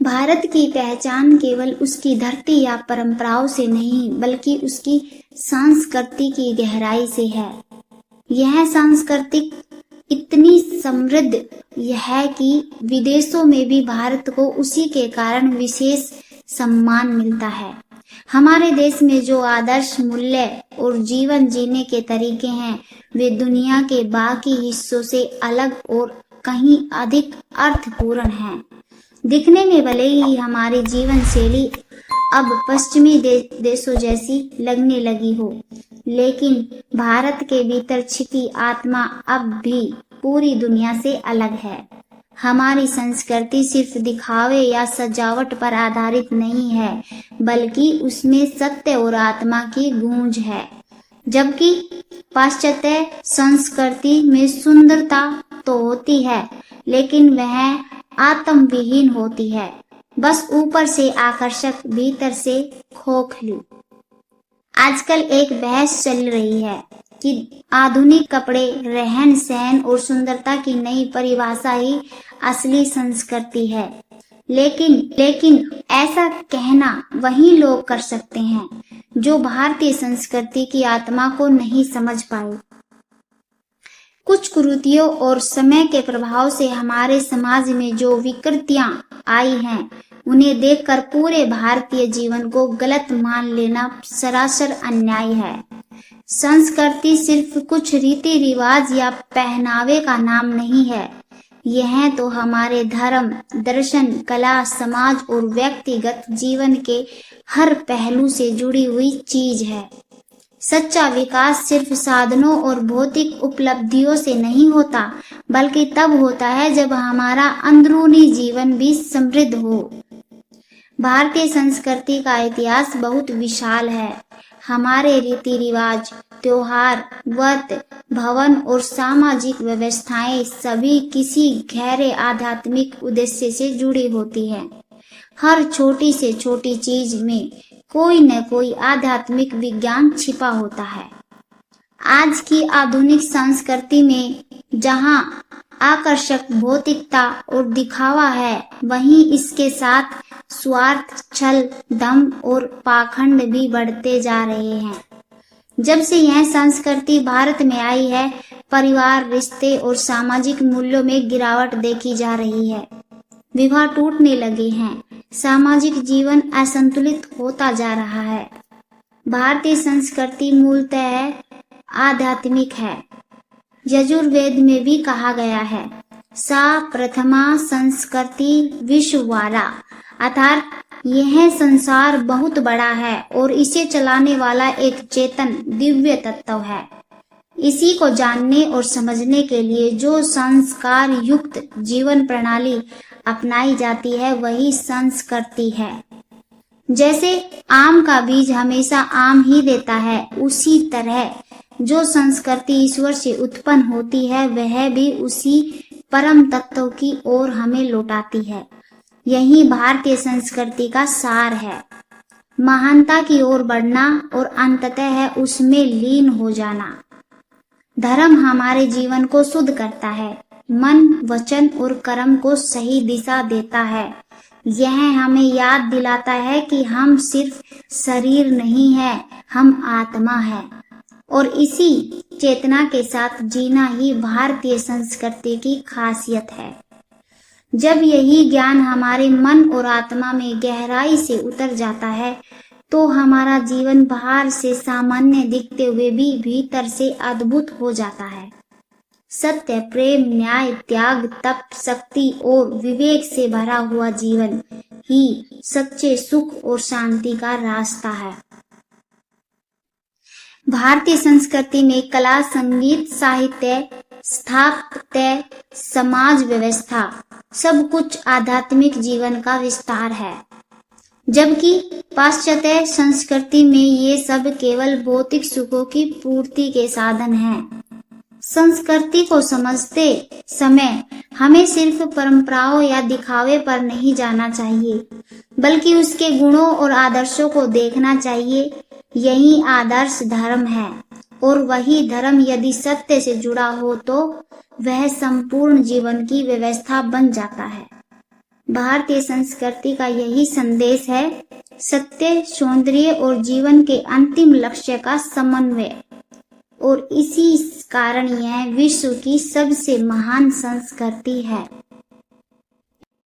भारत की पहचान केवल उसकी धरती या परंपराओं से नहीं, बल्कि उसकी संस्कृति की गहराई से है। यह संस्कृति इतनी समृद्ध है कि विदेशों में भी भारत को उसी के कारण विशेष सम्मान मिलता है। हमारे देश में जो आदर्श मूल्य और जीवन जीने के तरीके हैं, वे दुनिया के बाकी हिस्सों से अलग और कहीं अधिक अर्थपूर्ण हैं। दिखने में भले ही हमारी जीवन शैली अब पश्चिमी देशों जैसी लगने लगी हो, लेकिन भारत के भीतर छिपी आत्मा अब भी पूरी दुनिया से अलग है। हमारी संस्कृति सिर्फ दिखावे या सजावट पर आधारित नहीं है, बल्कि उसमें सत्य और आत्मा की गूंज है। जबकि पाश्चात्य संस्कृति में सुंदरता तो होती है, लेकिन वह आत्म विहीन होती है, बस ऊपर से आकर्षक, भीतर से खोखली। आजकल एक बहस चल रही है कि आधुनिक कपड़े, रहन सहन और सुंदरता की नई परिभाषा ही असली संस्कृति है। लेकिन ऐसा कहना वही लोग कर सकते हैं जो भारतीय संस्कृति की आत्मा को नहीं समझ पाए। कुछ कुरीतियों और समय के प्रभाव से हमारे समाज में जो विकृतियां आई हैं, उन्हें देखकर पूरे भारतीय जीवन को गलत मान लेना सरासर अन्याय है। संस्कृति सिर्फ कुछ रीति रिवाज या पहनावे का नाम नहीं है। यह तो हमारे धर्म, दर्शन, कला, समाज और व्यक्तिगत जीवन के हर पहलू से जुड़ी हुई चीज है। सच्चा विकास सिर्फ साधनों और भौतिक उपलब्धियों से नहीं होता, बल्कि तब होता है जब हमारा अंदरूनी जीवन भी समृद्ध हो। भारतीय संस्कृति का इतिहास बहुत विशाल है। हमारे रीति रिवाज, त्योहार, व्रत, भवन और सामाजिक व्यवस्थाएं सभी किसी गहरे आध्यात्मिक उद्देश्य से जुड़ी होती हैं। हर छोटी से छोटी चीज में कोई न कोई आध्यात्मिक विज्ञान छिपा होता है। आज की आधुनिक संस्कृति में जहां आकर्षक भौतिकता और दिखावा है, वहीं इसके साथ स्वार्थ, छल, दम और पाखंड भी बढ़ते जा रहे हैं। जब से यह संस्कृति भारत में आई है, परिवार, रिश्ते और सामाजिक मूल्यों में गिरावट देखी जा रही है। विवाह टूटने लगे हैं, सामाजिक जीवन असंतुलित होता जा रहा है। भारतीय संस्कृति मूलतः आध्यात्मिक है। यजुर्वेद में भी कहा गया है, सा प्रथमा संस्कृति विश्ववारा, अर्थात यह संसार बहुत बड़ा है और इसे चलाने वाला एक चेतन दिव्य तत्व है। इसी को जानने और समझने के लिए जो संस्कार युक्त जीवन प्रणाली अपनाई जाती है, वही संस्कृति है। जैसे आम का बीज हमेशा आम ही देता है, उसी तरह जो संस्कृति ईश्वर से उत्पन्न होती है, वह भी उसी परम तत्व की ओर हमें लौटाती है। यही भारतीय संस्कृति का सार है। महानता की ओर बढ़ना और अंततः उसमें लीन हो जाना। धर्म हमारे जीवन को शुद्ध करता है, मन, वचन और कर्म को सही दिशा देता है। यह हमें याद दिलाता है कि हम सिर्फ शरीर नहीं है, हम आत्मा है, और इसी चेतना के साथ जीना ही भारतीय संस्कृति की खासियत है। जब यही ज्ञान हमारे मन और आत्मा में गहराई से उतर जाता है, तो हमारा जीवन बाहर से सामान्य दिखते हुए भी भीतर से अद्भुत हो जाता है। सत्य, प्रेम, न्याय, त्याग, तप, शक्ति और विवेक से भरा हुआ जीवन ही सच्चे सुख और शांति का रास्ता है। भारतीय संस्कृति में कला, संगीत, साहित्य, स्थापत्य, समाज व्यवस्था सब कुछ आध्यात्मिक जीवन का विस्तार है। जबकि पाश्चात्य संस्कृति में ये सब केवल भौतिक सुखों की पूर्ति के साधन हैं। संस्कृति को समझते समय हमें सिर्फ परंपराओं या दिखावे पर नहीं जाना चाहिए, बल्कि उसके गुणों और आदर्शों को देखना चाहिए। यही आदर्श धर्म है, और वही धर्म यदि सत्य से जुड़ा हो तो वह संपूर्ण जीवन की व्यवस्था बन जाता है। भारतीय संस्कृति का यही संदेश है, सत्य, सौंदर्य और जीवन के अंतिम लक्ष्य का समन्वय। और इसी कारण यह विश्व की सबसे महान संस्कृति है।